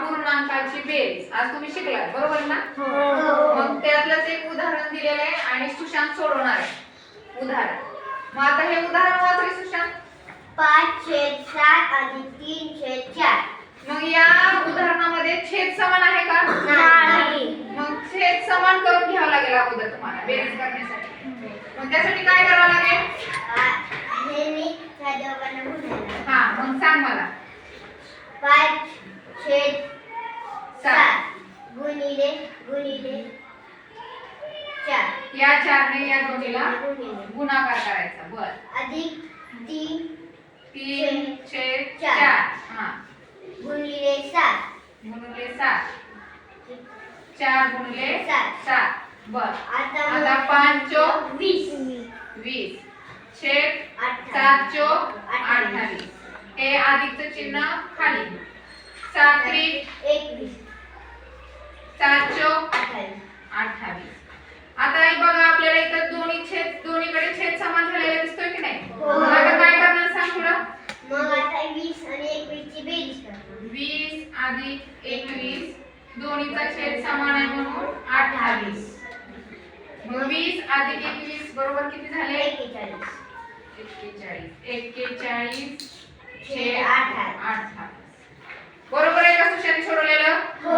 अपूर्णांकाची बेरीज आज तुम्ही शिकलात बरोबर ना? मग त्यातलंच एक उदाहरण दिलेलं आहे आणि सुशांत सोडवणार आहे उदाहरण. मग आता हे उदाहरण वाचले सुशांत. 5/7 अधिक 3/4. मग या उदाहरणामध्ये छेद समान आहे का? नाही. मग छेद समान करून घ्यावं लागेल अगोदर तुम्हाला बेरीज करण्यासाठी. मग त्यासाठी काय करावं लागेल? हे मी साधेपणा म्हणणार. हा मग सांग मला. 5/7 गुणिले 4 या 4 ने या दोन्हीला गुणाकार करायचा. बर. अधिक 3/4 हा गुणिले 7 गुणिले 7 4 गुणिले 7. बर. आता 5 चोक 20 छेद 7 चोक 28. हे अधिकचं चिन्ह खाली. 7 त्रिक 21 7 चोक 28. आता हे बघा आपल्याला इथं दोन्हीकडे छेद समान झालेला दिसतोय की नाही? मग आता काय करणार सांग पुढं. मग आता 20 आणि 21 ची बेरीज करणार. 20 अधिक 21 दोन्हीचा छेद समान आहे म्हणून 28. मग 20 अधिक 21 बरोबर किती झाले? 41 छेद 28. बरोबर आहे का सुशांत सोडवलेलं? हो.